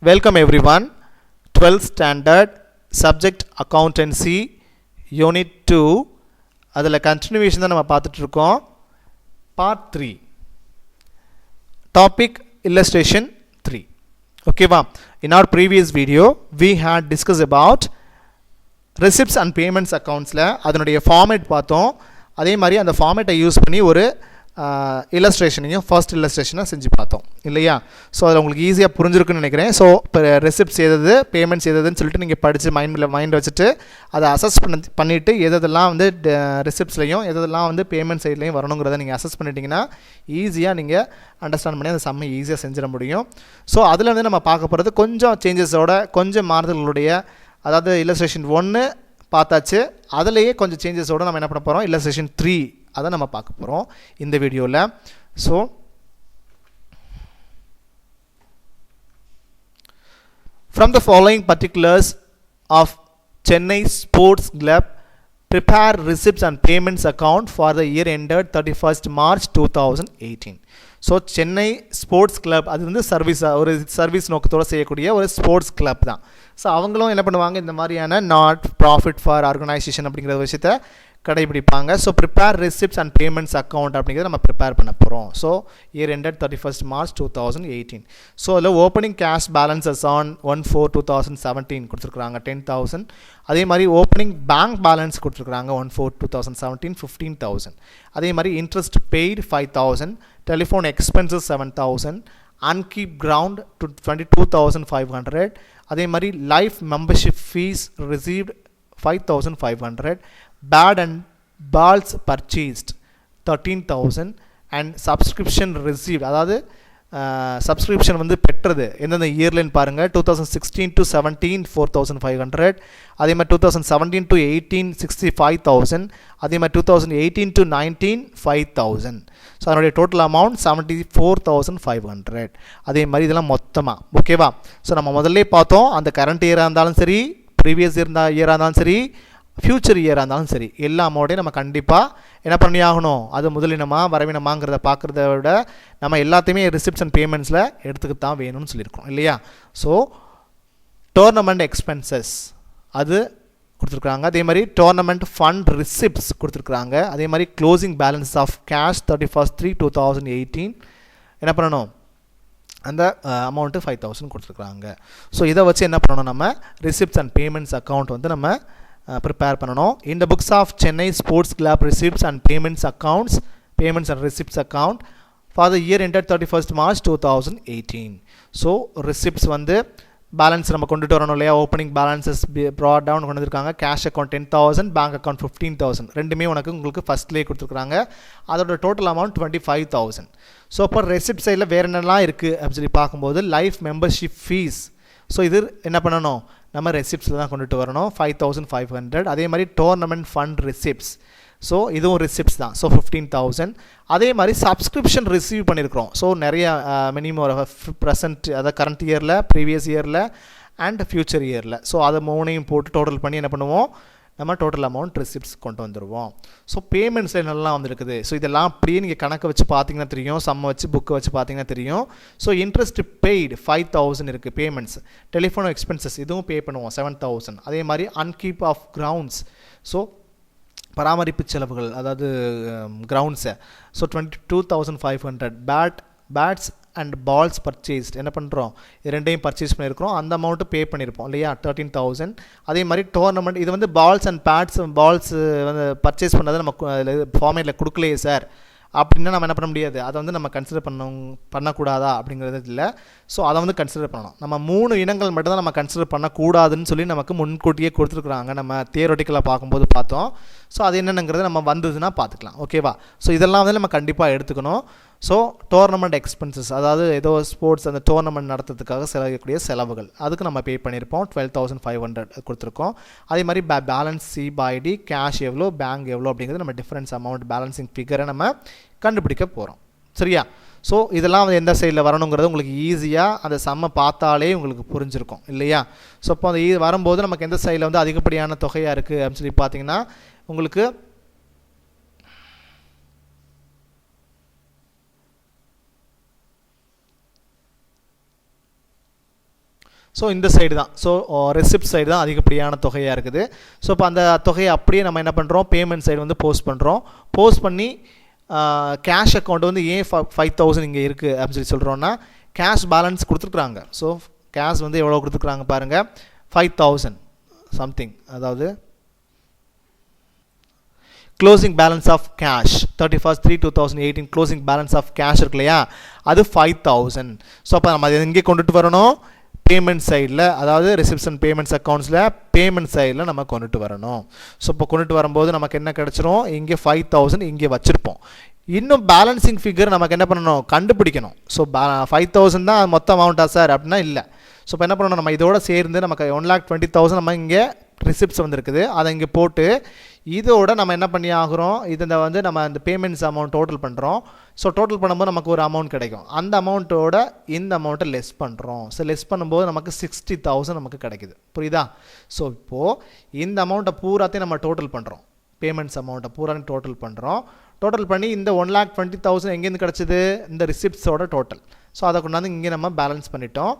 Welcome everyone. 12th standard subject accountancy unit 2 அதில் continuation தான் நம்ம பார்த்துட்டு இருக்கோம். part 3 topic illustration 3. Okay va? In our previous video we had discussed about receipts and payments accounts ல அதனுடைய format பார்த்தோம். அதே மாதிரி அந்த format-ஐ யூஸ் பண்ணி ஒரு இல்லஸ்ட்ரேஷனையும் ஃபர்ஸ்ட் இல்லஸ்ட்ரேஷனை செஞ்சு பார்த்தோம் இல்லையா. ஸோ அதில் உங்களுக்கு ஈஸியாக புரிஞ்சிருக்குன்னு நினைக்கிறேன். ஸோ இப்போ ரெசிப்ட்ஸ் எது பேமெண்ட்ஸ் எதுன்னு சொல்லிட்டு நீங்கள் படித்து மைண்ட் வச்சுட்டு அதை அசஸ் பண்ணிவிட்டு எதெல்லாம் வந்து ரெசிப்ட்ஸ்லையும் எதெல்லாம் வந்து பேமெண்ட் சைட்லையும் வரணுங்கிறத நீங்கள் அசஸ் பண்ணிட்டீங்கன்னா ஈஸியாக நீங்கள் அண்டர்ஸ்டாண்ட் பண்ணி அந்த சம்மை ஈஸியாக செஞ்சிட முடியும். ஸோ அதில் வந்து நம்ம பார்க்க போகிறது கொஞ்சம் சேஞ்சஸோட கொஞ்சம் மாறுதல்களுடைய, அதாவது இல்லஸ்ட்ரேஷன் 1 பார்த்தாச்சு, அதுலேயே கொஞ்சம் சேஞ்சஸோடு நம்ம என்ன பண்ண போகிறோம், இல்லஸ்ட்ரேஷன் 3 அதை நம்ம பார்க்க போகிறோம் இந்த வீடியோவில். So from the following particulars of Chennai Sports Club, prepare receipts and payments account for the year ended 31st March 2018. So Chennai sports club அது வந்து ஒரு சர்வீஸ் நோக்கத்தோடு செய்யக்கூடிய ஒரு ஸ்போர்ட்ஸ் கிளப் தான். ஸோ அவங்களும் என்ன பண்ணுவாங்க, இந்த மாதிரியான நாட் ப்ராஃபிட் ஃபார் ஆர்கனைசேஷன் அப்படிங்கிற விஷயத்தை கடைபிடிப்பாங்க. So prepare receipts and payments account அப்படிங்கிறத நம்ம ப்ரிப்பேர் பண்ண போகிறோம். So year ended 31st March 2018. So அதில் ஓப்பனிங் கேஷ் பேலன்ஸஸ் ஆன் 1/4/2017 கொடுத்துருக்குறாங்க 10,000. அதே மாதிரி ஓப்பனிங் பேங்க் பேலன்ஸ் கொடுத்துருக்குறாங்க 1/4/2017 15,000. அதே மாதிரி interest paid 5,000, telephone expenses 7,000, upkeep ground 22,500. அதே மாதிரி life membership fees received 5,500, bad and balls purchased 13,000 and subscription received, அதாவது சப்ஸ்கிரிப்ஷன் வந்து பெற்றது எந்தெந்த இயர்லன்னு பாருங்கள், 2016 to 17 4,500, அதே மாதிரி 2017 to 18 65,000, அதே மாதிரி 2018 to 19 5,000. ஸோ அதனுடைய டோட்டல் அமௌண்ட் 74,500. அதே மாதிரி இதெல்லாம் மொத்தமாக ஓகேவா. ஸோ நம்ம முதல்ல பார்த்தோம், அந்த கரண்ட் இயராக இருந்தாலும் சரி, ப்ரீவியஸ் இயராக இருந்தாலும் சரி, ஃப்யூச்சர் இயராக இருந்தாலும் சரி, எல்லா அமௌண்ட்டையும் நம்ம கண்டிப்பாக என்ன பண்ணி ஆகணும், அது முதலினமா வரவினமாங்கிறத பார்க்குறத விட நம்ம எல்லாத்தையுமே ரிசிப்ட்ஸ் அண்ட் பேமெண்ட்ஸில் எடுத்துக்க தான் வேணும்னு சொல்லியிருக்கோம் இல்லையா. ஸோ டோர்னமெண்ட் எக்ஸ்பென்சஸ் அது கொடுத்துருக்குறாங்க. அதே மாதிரி டோர்னமெண்ட் ஃபண்ட் ரிசிப்ட்ஸ் கொடுத்துருக்குறாங்க. அதே மாதிரி க்ளோசிங் பேலன்ஸ் ஆஃப் கேஷ் 31/3/2018 என்ன பண்ணணும், அந்த அமௌண்ட்டு 5,000 கொடுத்துருக்குறாங்க. ஸோ இதை வச்சு என்ன பண்ணணும், நம்ம ரிசிப்ட்ஸ் அண்ட் பேமெண்ட்ஸ் அக்கௌண்ட் வந்து நம்ம ப்ரிப்பேர் பண்ணணும். In the books of Chennai Sports Club receipts and payments accounts, payments and receipts account for the year ended 31st March 2018. So receipts வந்து பேலன்ஸ் நம்ம கொண்டுட்டு வரணும் இல்லையா. ஓப்பனிங் பேலன்ஸஸ் ப்ராட் டவுன் கொண்டு வந்திருக்காங்க. கேஷ் அக்கௌண்ட் 10,000, பேங்க் அக்கௌண்ட் 15,000, ரெண்டுமே உங்களுக்கு ஃபஸ்ட்லேயே கொடுத்துருக்குறாங்க. அதோட டோட்டல் அமௌண்ட் 25,000. ஸோ அப்போ ரெசிப்ட் சைடில் வேறு என்னெல்லாம் இருக்குது அப்படின்னு சொல்லி பார்க்கும்போது லைஃப் மெம்பர்ஷிப் ஃபீஸ், ஸோ இது என்ன பண்ணணும், நம்ம ரெசிப்ட்ஸில் தான் கொண்டுட்டு வரணும் 5,500. அதே மாதிரி டோர்னமெண்ட் ஃபண்ட் ரிசிப்ட்ஸ், ஸோ இதுவும் ரிசிப்ட்ஸ் தான், ஸோ 15,000. அதே மாதிரி சப்ஸ்கிரிப்ஷன் ரிசீவ் பண்ணியிருக்கிறோம். ஸோ நிறைய மினிமம் ஒரு ப்ரெசன்ட், அதாவது கரண்ட் இயரில், ப்ரீவியஸ் இயரில் அண்ட் ஃப்யூச்சர் இயரில். ஸோ அதை மூணையும் போட்டு டோட்டல் பண்ணி என்ன பண்ணுவோம், நம்ம டோட்டல் அமௌண்ட் ரிசிப்ட்ஸ் கொண்டு வந்துடுவோம். ஸோ பேமெண்ட்ஸில் என்னெல்லாம் வந்துருக்குது, ஸோ இதெல்லாம் அப்படியே நீங்கள் கணக்கு வச்சு பார்த்தீங்கன்னா தெரியும், சம்மை வச்சு புக்கை வச்சு பார்த்தீங்கன்னா தெரியும். ஸோ இன்ட்ரெஸ்ட் பெய்டு 5,000 இருக்குது பேமெண்ட்ஸ். டெலிஃபோன் எக்ஸ்பென்சஸ் இதுவும் பே பண்ணுவோம் 7,000. அதே மாதிரி அன்கீப் ஆஃப் கிரவுண்ட்ஸ், ஸோ பராமரிப்பு செலவுகள், அதாவது கிரவுண்ட்ஸை, so 22,500. Bats and balls purchased என்ன பண்ணுறோம், இது ரெண்டையும் பர்ச்சேஸ் பண்ணியிருக்கிறோம், அந்த அமௌண்ட்டு பே பண்ணியிருப்போம் இல்லையா 13,000. அதே மாதிரி டோர்னமெண்ட், இது வந்து பால்ஸ் அண்ட் பேட்ஸ் பால்ஸ் வந்து பர்ச்சேஸ் பண்ணதை நம்ம ஃபார்மேட்டில் கொடுக்கலையே சார் அப்படின்னா நம்ம என்ன பண்ண முடியாது, அதை வந்து நம்ம கன்சிடர் பண்ணக்கூடாதா அப்படிங்கிறது இல்லை. ஸோ அதை வந்து கன்சிடர் பண்ணணும். நம்ம 3 இனங்கள் மட்டும்தான் நம்ம கன்சிடர் பண்ணக்கூடாதுன்னு சொல்லி நமக்கு முன்கூட்டியே கொடுத்துருக்குறாங்க, நம்ம தியரட்டிக்கலாக பார்க்கும்போது பார்த்தோம். ஸோ அது என்னென்னங்கிறது நம்ம வந்ததுன்னா பார்த்துக்கலாம் ஓகேவா. ஸோ இதெல்லாம் வந்து நம்ம கண்டிப்பாக எடுத்துக்கணும். ஸோ டோர்னமெண்ட் எக்ஸ்பென்சஸ், அதாவது ஏதோ ஸ்போர்ட்ஸ் அந்த டோர்னமெண்ட் நடத்துறதுக்காக செலவக்கூடிய செலவுகள், அதுக்கு நம்ம பே பண்ணியிருப்போம் 12,500 கொடுத்துருக்கோம். அதே மாதிரி balance c by d, cash எவ்வளோ, பேங்க் எவ்வளோ அப்படிங்கிறது நம்ம டிஃபரன்ஸ் அமௌண்ட் பேலன்சிங் ஃபிகரை நம்ம கண்டுபிடிக்க போகிறோம் சரியா. ஸோ இதெல்லாம் வந்து எந்த சைடில் வரணுங்கிறது உங்களுக்கு ஈஸியாக அந்த சம்மை பார்த்தாலே உங்களுக்கு புரிஞ்சிருக்கும் இல்லையா. ஸோ அப்போ அந்த வரும்போது நமக்கு எந்த சைடில் வந்து அதிகப்படியான தொகையாக இருக்குது அப்படின்னு சொல்லி பார்த்தீங்கன்னா உங்களுக்கு ஸோ இந்த சைடு தான், ஸோ ரெசிப்ட் சைடு தான் அதிகப்படியான தொகையாக இருக்குது. ஸோ இப்போ அந்த தொகையை அப்படியே நம்ம என்ன பண்ணுறோம், பேமெண்ட் சைடு வந்து போஸ்ட் பண்ணுறோம். போஸ்ட் பண்ணி கேஷ் அக்கௌண்ட் வந்து ஏன் 5000 இங்கே இருக்குது அப்படின்னு சொல்லி சொல்கிறோன்னா, கேஷ் பேலன்ஸ் கொடுத்துருக்குறாங்க. ஸோ கேஷ் வந்து எவ்வளோ கொடுத்துருக்குறாங்க பாருங்கள், 5000 சம்திங், அதாவது closing balance of cash 31/3/2018 closing balance of cash இருக்கு இல்லையா, அது 5000. ஸோ அப்போ நம்ம அதை எங்கே கொண்டுட்டு வரணும், பேமெண்ட் சைடில், அதாவது ரிசிப்ஷன் பேமெண்ட்ஸ் அக்கௌண்ட்ஸில் பேமெண்ட் சைடில் நம்ம கொண்டுட்டு வரணும். ஸோ இப்போ கொண்டுட்டு வரும்போது நமக்கு என்ன கிடச்சிரும், இங்கே 5000 இங்கே வச்சுருப்போம். இன்னும் பேலன்சிங் ஃபிகர் நமக்கு என்ன பண்ணணும், கண்டுபிடிக்கணும். ஸோ 5000 தான் மொத்த அமௌண்ட்டா சார் அப்படின்னா இல்லை. ஸோ இப்போ என்ன பண்ணணும், நம்ம இதோட சேர்ந்து நமக்கு 1,20,000 நம்ம இங்கே ரிசிப்ட்ஸ் வந்துருக்குது, அதை இங்கே போட்டு இதோட நம்ம என்ன பண்ணி ஆகிறோம், இது வந்து நம்ம இந்த பேமெண்ட்ஸ் அமௌண்ட் டோட்டல் பண்ணுறோம். ஸோ டோட்டல் பண்ணும்போது நமக்கு ஒரு அமௌண்ட் கிடைக்கும், அந்த அமௌண்ட்டோட இந்த அமௌண்ட்டை லெஸ் பண்ணுறோம். ஸோ லெஸ் பண்ணும்போது நமக்கு 60,000 நமக்கு கிடைக்குது, புரியுதா? ஸோ இப்போது இந்த அமௌண்ட்டை பூராத்தையும் நம்ம டோட்டல் பண்ணுறோம், பேமெண்ட்ஸ் அமௌண்ட்டை பூரா டோட்டல் பண்ணுறோம். டோட்டல் பண்ணி இந்த 1,20,000 எங்கேருந்து கிடச்சிது, இந்த ரிசிப்ட்ஸோட டோட்டல். ஸோ அதை கொண்டாந்து இங்கே நம்ம பேலன்ஸ் பண்ணிட்டோம்.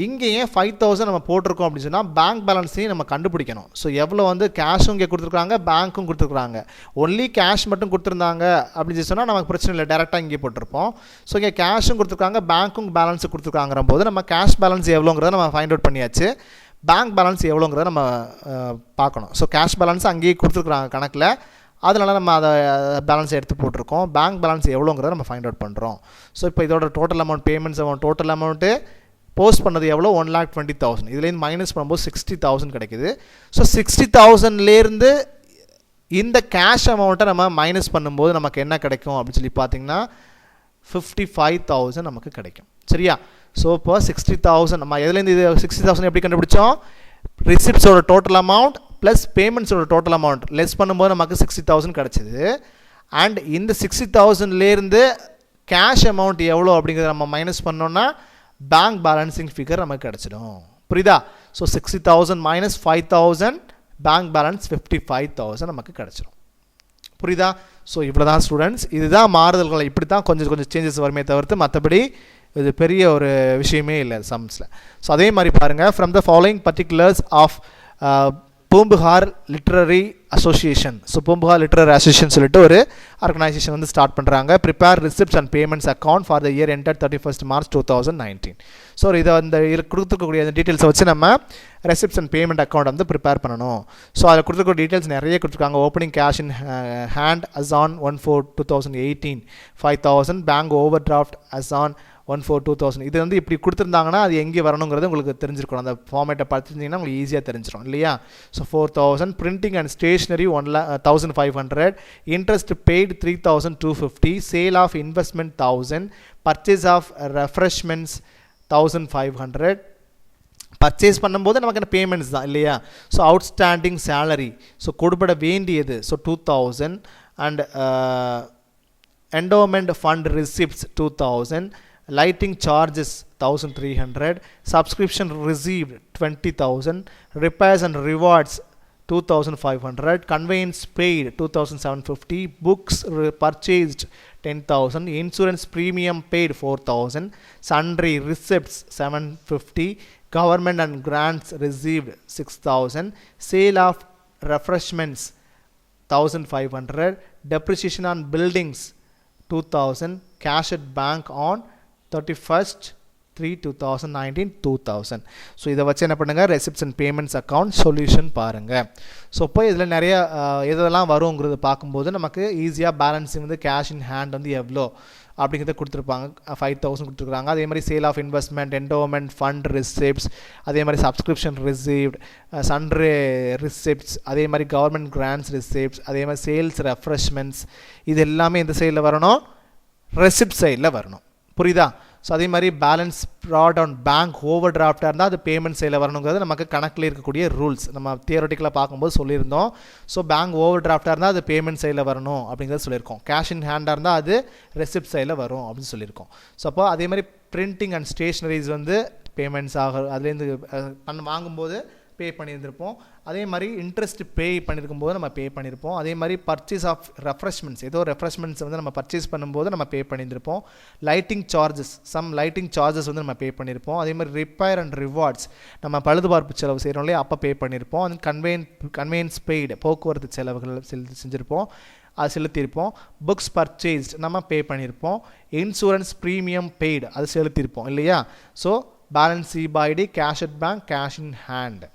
இங்கே ஏன் 5000 நம்ம போட்டிருக்கோம் அப்படின்னு சொன்னால், பேங்க் பேலன்ஸையும் நம்ம கண்டுபிடிக்கணும். ஸோ எவ்வளோ வந்து கேஷும் இங்கே கொடுத்துருக்காங்க, பேங்க்கும் கொடுத்துருக்குறாங்க. ஒன்லி கேஷ் மட்டும் கொடுத்துருந்தாங்க அப்படின்னு சொன்னால் நமக்கு பிரச்சனை இல்லை, டேரெக்டாக இங்கே போட்டிருப்போம். ஸோ இங்கே கேஷும் கொடுத்துருக்காங்க, பேங்க்கும் பேலன்ஸ் கொடுத்துருக்காங்கிற போது நம்ம கேஷ் பேலன்ஸ் எவ்வளோங்கிறத நம்ம ஃபைண்ட் அவுட் பண்ணியாச்சு. பேங்க் பேலன்ஸ் எவ்வளோங்கிறத நம்ம பார்க்கணும். ஸோ கேஷ் பேலன்ஸ் அங்கேயே கொடுத்துருக்குறாங்க கணக்கில், அதனால் நம்ம அதை பேலன்ஸ் எடுத்து போட்டிருக்கோம். பேங்க் பேலன்ஸ் எவ்வளோங்கிறத நம்ம ஃபைண்ட் அவுட் பண்ணுறோம். ஸோ இப்போ இதோட total amount, payments amount total amount post பண்ணது எவ்வளோ, 1,20,000. இதுலேருந்து மைனஸ் பண்ணும்போது 60,000 கிடைக்குது. ஸோ 60,000லேருந்து இந்த கேஷ் அமௌண்ட்டை நம்ம மைனஸ் பண்ணும்போது நமக்கு என்ன கிடைக்கும் அப்படின்னு சொல்லி பார்த்தீங்கன்னா 55,000 நமக்கு கிடைக்கும், சரியா? ஸோ இப்போ 60,000 நம்ம எதுலேருந்து இது 60,000 எப்படி கண்டுபிடிச்சோம், ரிசிப்ட்ஸோட டோட்டல் அமௌண்ட் ப்ளஸ் பேமெண்ட்ஸோட டோட்டல் அமௌண்ட் லெஸ் பண்ணும்போது நமக்கு 60,000 கிடச்சிது. அண்ட் இந்த 60,000லேருந்து கேஷ் அமௌண்ட் எவ்வளோ அப்படிங்கிறத நம்ம மைனஸ் பண்ணோன்னா பேங்க் பேலன்சிங் ஃபிகர் நமக்கு கிடச்சிடும், புரியுதா? ஸோ 60,000 மைனஸ் 5,000, பேங்க் பேலன்ஸ் 55,000 நமக்கு கிடச்சிடும், புரியுதா? ஸோ இவ்வளோ தான் ஸ்டூடெண்ட்ஸ், இதுதான் மாறுதல்கள். இப்படி தான் கொஞ்சம் கொஞ்சம் சேஞ்சஸ் வருமே தவிர்த்து மற்றபடி இது பெரிய ஒரு விஷயமே இல்லை சம்ஸில். ஸோ அதே மாதிரி பாருங்கள், from the following particulars of Poompuhar literary association. So Poompuhar literary association சொல்லிட்டு ஒரு ஆர்கனைசேஷன் வந்து ஸ்டார்ட் பண்ணுறாங்க. Prepare receipts and payments account for the year ended 31st March 2019. So இதை அந்த கொடுத்துருக்கக்கூடிய அந்த டீட்டெயில்ஸை வச்சு நம்ம ரெசிப்ட்ஸ் அண்ட் பேமெண்ட் அக்கௌண்ட் வந்து ப்ரிப்பேர் பண்ணணும். ஸோ அதில் கொடுத்துருக்க டீட்டெயில்ஸ் நிறைய கொடுத்துருக்காங்க. Opening cash in hand as on 1/4/2018 5,000, bank overdraft as on 1/4/2000. இது வந்து இப்படி கொடுத்துருந்தாங்கன்னா அது எங்கே வரணுங்கிறது உங்களுக்கு தெரிஞ்சிருக்கணும். அந்த ஃபார்மேட்டை பார்த்துருந்தீங்கன்னா உங்களுக்கு ஈஸியாக தெரிஞ்சிடும் இல்லையா? So 4,000, printing and stationery 1,500, interest paid 3,250, sale of investment 1,000, purchase of refreshments 1,500. Purchase பண்ணும்போது நமக்கு என்ன பேமெண்ட்ஸ் தான் இல்லையா? ஸோ அவுட்ஸ்டாண்டிங் சேலரி, ஸோ கொடுப்பட வேண்டியது, so 2,000. And endowment fund receipts 2,000, lighting charges 1,300, subscription received 20,000, repairs and rewards 2,500, conveyance paid 2,750, books purchased 10,000, insurance premium paid 4,000, sundry receipts 750, government and grants received 6,000, sale of refreshments 1,500, depreciation on buildings 2,000, cash at bank on 31st 3/2019 2,000. So இதை வச்சு என்ன பண்ணுங்கள், receipts and payments account solution பாருங்கள். So இப்போ இதில் நிறைய எதெல்லாம் வருங்கிறது பார்க்கும்போது நமக்கு ஈஸியாக பேலன்ஸிங் வந்து கேஷ் இன் ஹேண்ட் வந்து எவ்வளோ அப்படிங்கிறத கொடுத்துருப்பாங்க. 5,000 கொடுத்துருக்காங்க. அதே மாதிரி sale of investment, endowment fund receipts, அதே மாதிரி சப்ஸ்கிரிப்ஷன் ரிசீவ்ட், சன்ட்ரே ரிசிப்ட்ஸ், அதே மாதிரி கவர்மெண்ட் கிராண்ட்ஸ் ரிசிப்ட்ஸ், அதே மாதிரி சேல்ஸ் ரெஃப்ரெஷ்மெண்ட்ஸ், இது எல்லாமே இந்த சைடில் வரணும், ரெசிப்ட் சைடில் வரணும், புரியுதா? ஸோ அதே மாதிரி balance brought on bank over டிராஃப்டாக இருந்தால் அது பேமெண்ட் சைடில் வரணுங்கிறது நமக்கு கணக்கில் இருக்கக்கூடிய ரூல்ஸ் நம்ம தியரட்டிக்கலாக பார்க்கும்போது சொல்லியிருந்தோம். ஸோ பேங்க் ஓவர் டிராஃப்டாக இருந்தால் அது பேமெண்ட் சைடில் வரணும் அப்படிங்கிறது சொல்லியிருக்கோம். கேஷ் இன் ஹேண்டாக இருந்தால் அது ரெசிப்ட் சைடில் வரும் அப்படின்னு சொல்லியிருக்கோம். ஸோ அப்போ அதே மாதிரி பிரிண்டிங் அண்ட் ஸ்டேஷ்னரிஸ் வந்து பேமெண்ட்ஸ் ஆக அதுலேருந்து வாங்கும்போது பே பண்ணியிருந்திருப்போம். அதே மாதிரி இன்ட்ரெஸ்ட் பே பண்ணியிருக்கும் போது நம்ம பே பண்ணியிருப்போம். அதே மாதிரி பர்ச்சேஸ் ஆஃப் ரெஃப்ரெஷ்மெண்ட்ஸ், ஏதோ ரெஃப்ரெஷ்மெண்ட்ஸ் வந்து நம்ம பர்ச்சேஸ் பண்ணும்போது நம்ம பே பண்ணியிருந்திருப்போம். Lighting charges, sum lighting charges வந்து நம்ம பே பண்ணியிருப்போம். அதே மாதிரி ரிப்பேர் அண்ட் ரிவார்ட்ஸ், நம்ம பழுதுபார்ப்பு செலவு செய்கிறோம் இல்லையா, அப்போ பே பண்ணியிருப்போம். அது கன்வெயன்ஸ் பெய்டு, போக்குவரத்து செலவுகள் செஞ்சுருப்போம், அது செலுத்தியிருப்போம். புக்ஸ் பர்ச்சேஸ்ட் நம்ம பே பண்ணியிருப்போம். இன்சூரன்ஸ் ப்ரீமியம் பெய்டு அது செலுத்தியிருப்போம் இல்லையா. So balance c by d, cash at bank, cash in hand.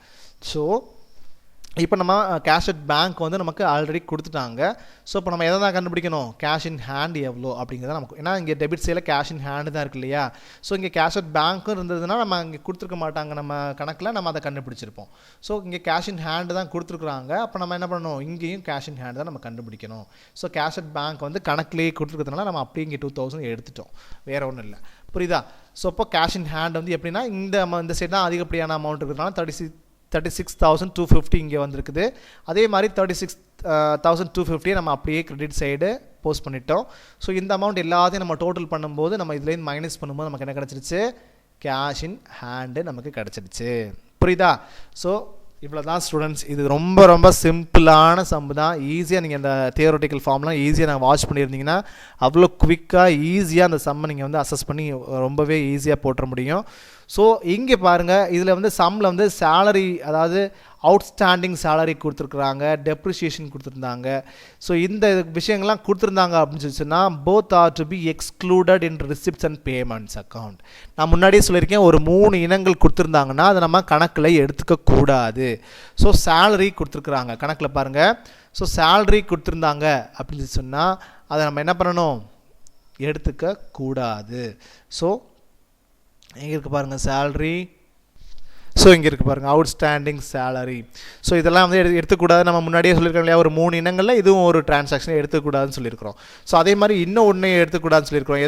So இப்போ நம்ம கேஷ் அட் பேங்க் வந்து நமக்கு ஆல்ரெடி கொடுத்துட்டாங்க. ஸோ இப்போ நம்ம எதை தான் கண்டுபிடிக்கணும், கேஷ் இன் ஹேண்ட் எவ்வளோ அப்படிங்கிறத நமக்கு, ஏன்னா இங்கே டெபிட் சைடில் கேஷ் இன் ஹேண்டு தான் இருக்கு இல்லையா. ஸோ இங்கே கேஷ் அட் பேங்க்கும் இருந்ததுன்னா நம்ம இங்கே கொடுத்துருக்க மாட்டாங்க, நம்ம கணக்கில் நம்ம அதை கண்டுபிடிச்சிருப்போம். ஸோ இங்கே கேஷ் இன் ஹேண்டு தான் கொடுத்துருக்குறாங்க. அப்போ நம்ம என்ன பண்ணணும், இங்கேயும் கேஷ் இன் ஹேண்டு தான் நம்ம கண்டுபிடிக்கணும். ஸோ கேஷ் அட் பேங்க் வந்து கணக்கிலேயே கொடுத்துருக்கிறதுனால நம்ம அப்படியே இங்கே 2000 எடுத்துட்டோம், வேறு ஒன்றும் இல்லை. புரியுதா. ஸோ இப்போ கேஷ் இன் ஹேண்ட் வந்து எப்படின்னா இந்த சைடு தான் அதிகப்படியான அமௌண்ட் இருக்கிறதுனால 36,250 இங்கே வந்திருக்குது. அதே மாதிரி 36,250 நம்ம அப்படியே கிரெடிட் சைடு போஸ்ட் பண்ணிட்டோம். ஸோ இந்த அமௌண்ட் எல்லாத்தையும் நம்ம டோட்டல் பண்ணும்போது நம்ம இதுலேருந்து மைனஸ் பண்ணும்போது நமக்கு என்ன கிடச்சிருச்சு, கேஷ் இன் ஹேண்டு நமக்கு கிடச்சிருச்சு. புரியுதா. ஸோ இவ்வளோ தான் ஸ்டூடெண்ட்ஸ். இது ரொம்ப ரொம்ப சிம்பிளான சம்பு தான். ஈஸியாக நீங்கள் அந்த தியரட்டிக்கல் ஃபார்ம்லாம் ஈஸியாக நாங்கள் வாட்ச் பண்ணியிருந்தீங்கன்னா அவ்வளோ குவிக்காக ஈஸியாக அந்த சம்மை நீங்கள் வந்து அசஸ் பண்ணி ரொம்பவே ஈஸியாக போட்டுற முடியும். ஸோ இங்கே பாருங்கள், இதில் வந்து சம்மில் வந்து சேலரி, அதாவது அவுட்ஸ்டாண்டிங் சேலரி கொடுத்துருக்குறாங்க, டெப்ரிசியேஷன் கொடுத்துருந்தாங்க. ஸோ இந்த விஷயங்கள்லாம் கொடுத்துருந்தாங்க அப்படின்னு சொல்லிச்சுன்னா both are to be excluded in receipts and payments account. நான் முன்னாடியே சொல்லியிருக்கேன், ஒரு 3 இனங்கள் கொடுத்துருந்தாங்கன்னா அதை நம்ம கணக்கில் எடுத்துக்கக்கூடாது. ஸோ சேலரி கொடுத்துருக்குறாங்க கணக்கில் பாருங்கள். ஸோ சேலரி கொடுத்துருந்தாங்க அப்படின்னு சொன்னால் அதை நம்ம என்ன பண்ணணும், எடுத்துக்கக்கூடாது. ஸோ இங்கே இருக்குது பாருங்கள் சேலரி. ஸோ இங்கே இருக்குது பாருங்கள் அவுட்ஸ்டாண்டிங் சேலரி. ஸோ இதெல்லாம் வந்து எடுத்துக்கூடாது. நம்ம முன்னாடியே சொல்லியிருக்கோம் இல்லையா, ஒரு 3 இனங்களில் இதுவும் ஒரு டிரான்சாக்ஷனை எடுத்துக்கூடாதுன்னு சொல்லியிருக்கிறோம். ஸோ அதே மாதிரி இன்னும் ஒன்று எடுத்துக்கூடாதுன்னு சொல்லியிருக்கிறோம்.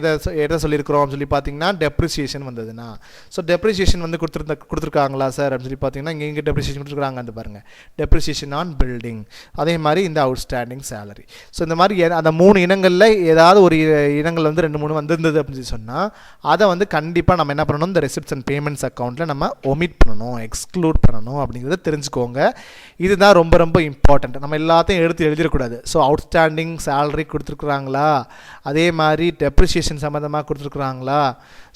எதை சொல்லியிருக்கிறோம் சொல்லி பார்த்தீங்கன்னா டெப்ரிசியேஷன் வந்ததுன்னா. ஸோ டெப்ரிசியேஷன் வந்து கொடுத்துருக்காங்களா சார் அப்படின்னு சொல்லி பார்த்தீங்கன்னா இங்கே டெப்ரிசியேஷன் கொடுத்துருக்காங்க, அந்த பாருங்கள் டெப்ரிசியேஷன் ஆன் பில்டிங். அதே மாதிரி இந்த அவுட்ஸ்டாண்டிங் சேலரி. ஸோ இந்த மாதிரி அந்த 3 இனங்களில் ஏதாவது ஒரு இனங்கள் வந்து 2-3 வந்திருந்தது அப்படின்னு சொன்னால் அதை வந்து கண்டிப்பாக நம்ம என்ன பண்ணணும், இந்த ரெசிப்ட்ஸ் அண்ட் பேமெண்ட்ஸ் அக்கௌண்ட்டில் நம்ம ஒமிட் பண்ணணும், எக்ஸ்க்ளூட் பண்ணணும் அப்படிங்கிறத தெரிஞ்சுக்கோங்க. இதுதான் ரொம்ப ரொம்ப இம்பார்ட்டண்ட். நம்ம எல்லாத்தையும் எடுத்து எழுதிடக்கூடாது. ஸோ அவுட்ஸ்டாண்டிங் சேலரி கொடுத்துருக்குறாங்களா, அதே மாதிரி டெப்ரிசியேஷன் சம்மந்தமாக கொடுத்துருக்குறாங்களா,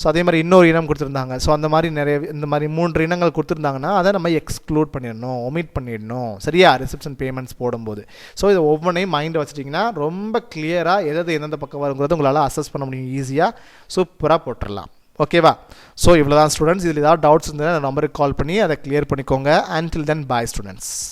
ஸோ அதே மாதிரி இன்னொரு இனம் கொடுத்துருந்தாங்க. ஸோ அந்த மாதிரி இந்த மாதிரி 3 இனங்கள் கொடுத்துருந்தாங்கன்னா அதை நம்ம எக்ஸ்க்ளூட் பண்ணிடணும், ஒமிட் பண்ணிடணும், சரியா, ரிசிப்ட்ஸ் அண்ட் பேமெண்ட்ஸ் போடும்போது. ஸோ இது ஒவ்வொன்றையும் மைண்ட் வச்சுட்டிங்கன்னா ரொம்ப கிளியராக எந்தெந்த பக்கம் வருங்கிறது உங்களால் அசஸ் பண்ண முடியும், ஈஸியாக சூப்பராக போட்டுடலாம். ஓகேவா. ஸோ இவ்வளோ தான் ஸ்டூடெண்ட்ஸ். இதில் ஏதாவது டவுட்ஸ் இருந்தால் அந்த நம்பருக்கு கால் பண்ணி அதை கிளியர் பண்ணிக்கோங்க. அன்டில் தென் பாய் ஸ்டூடெண்ட்ஸ்.